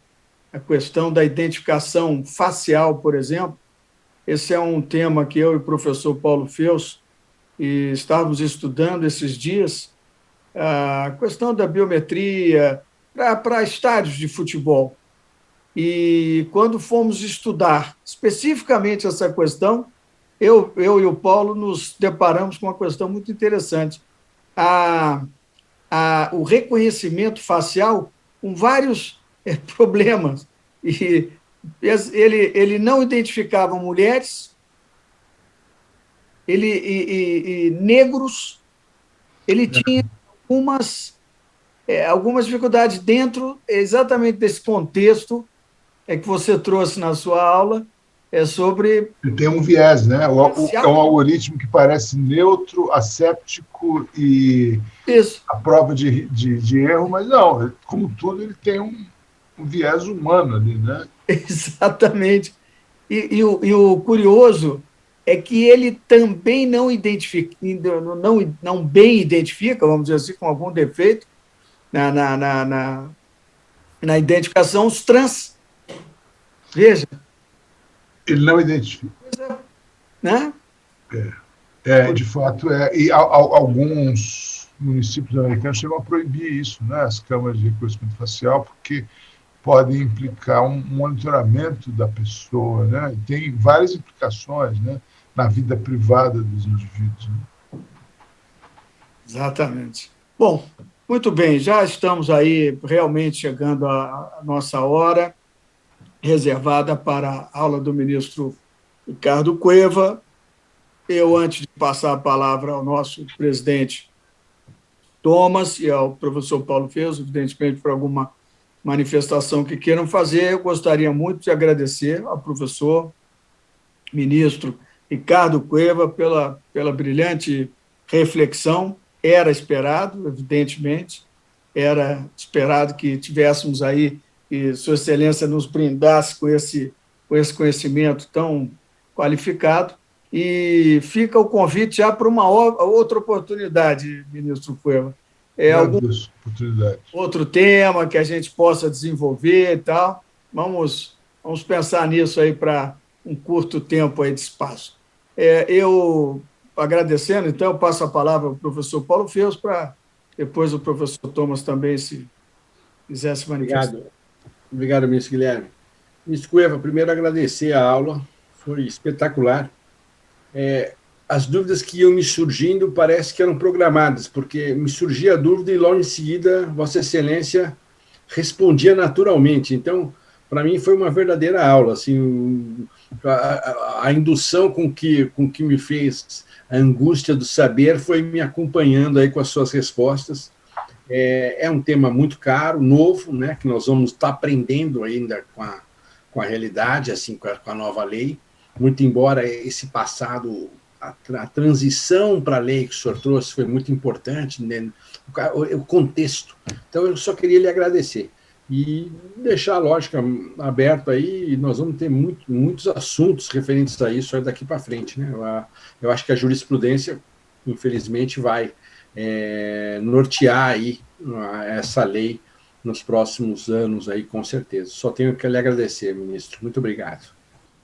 questão da identificação facial, por exemplo. Esse é um tema que eu e o professor Paulo Feus estávamos estudando esses dias, a questão da biometria para estádios de futebol. E quando fomos estudar especificamente essa questão, eu e o Paulo nos deparamos com uma questão muito interessante. O reconhecimento facial com vários problemas. E ele não identificava mulheres, e negros, ele tinha algumas dificuldades dentro exatamente desse contexto que você trouxe na sua aula, sobre... Tem um viés, né? É um algoritmo que parece neutro, asséptico e Isso. a prova de erro, mas não, como tudo, ele tem um viés humano ali, né? Exatamente. E o curioso é que ele também não identifica, não bem identifica, vamos dizer assim, com algum defeito na identificação, os trans. Veja. Ele não identifica. Né? De fato, e alguns municípios americanos chegam a proibir isso, né? As câmaras de reconhecimento facial, porque podem implicar um monitoramento da pessoa, né? Tem várias implicações, né, na vida privada dos indivíduos. Né? Exatamente. Bom, muito bem, já estamos aí realmente chegando à nossa hora reservada para a aula do ministro Ricardo Cueva. Eu, antes de passar a palavra ao nosso presidente Thomas e ao professor Paulo Feus, evidentemente, por alguma manifestação que queiram fazer, eu gostaria muito de agradecer ao professor, ministro Ricardo Cueva, pela brilhante reflexão. Era esperado, evidentemente, era esperado que tivéssemos aí, que Sua Excelência nos brindasse com esse conhecimento tão qualificado. E fica o convite já para uma outra oportunidade, ministro Cueva. Algum outro tema que a gente possa desenvolver e tal. Vamos pensar nisso aí para um curto tempo aí de espaço. Eu, agradecendo, então, eu passo a palavra ao professor Paulo Feus, para depois o professor Thomas também, se quiser se manifestar. Obrigado, ministro Guilherme. Ministro Cueva, primeiro agradecer a aula, foi espetacular. as dúvidas que iam me surgindo parece que eram programadas, porque me surgia a dúvida e logo em seguida Vossa Excelência respondia naturalmente. Então, para mim foi uma verdadeira aula, assim, a indução com que me fez a angústia do saber foi me acompanhando aí com as suas respostas. É um tema muito caro, novo, né, que nós vamos estar aprendendo ainda com a realidade, assim, com a nova lei, muito embora esse passado, a transição para a lei que o senhor trouxe foi muito importante, né, o contexto. Então, eu só queria lhe agradecer e deixar a lógica aberta aí, e nós vamos ter muitos assuntos referentes a isso daqui para frente, né? Eu acho que a jurisprudência, infelizmente, vai nortear aí essa lei nos próximos anos, aí, com certeza. Só tenho que lhe agradecer, ministro. Muito obrigado.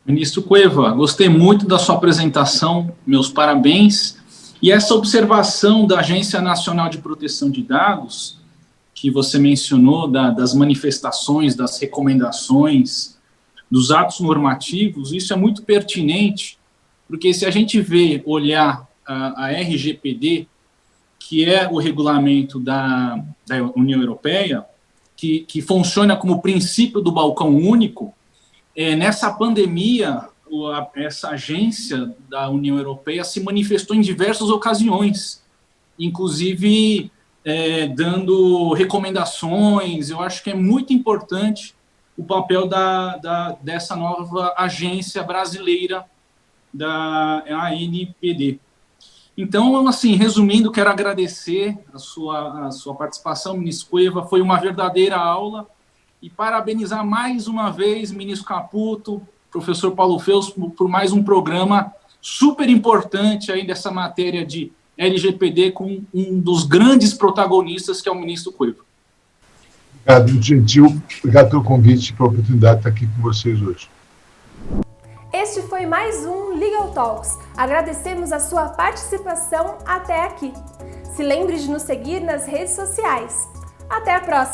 Ministro Cueva, gostei muito da sua apresentação, meus parabéns. E essa observação da Agência Nacional de Proteção de Dados, que você mencionou, das manifestações, das recomendações, dos atos normativos, isso é muito pertinente, porque se a gente olhar a RGPD, que é o regulamento da União Europeia, que funciona como princípio do balcão único, nessa pandemia, essa agência da União Europeia se manifestou em diversas ocasiões, inclusive dando recomendações. Eu acho que é muito importante o papel dessa nova agência brasileira da ANPD. Então, assim, resumindo, quero agradecer a sua participação, ministro Cueva, foi uma verdadeira aula, e parabenizar mais uma vez, ministro Caputo, professor Paulo Feus, por mais um programa super importante aí dessa matéria de LGPD com um dos grandes protagonistas, que é o ministro Cueva. Obrigado, Gentil. Obrigado pelo convite e pela oportunidade de estar aqui com vocês hoje. Este foi mais um Legal Talks. Agradecemos a sua participação até aqui. Se lembre de nos seguir nas redes sociais. Até a próxima!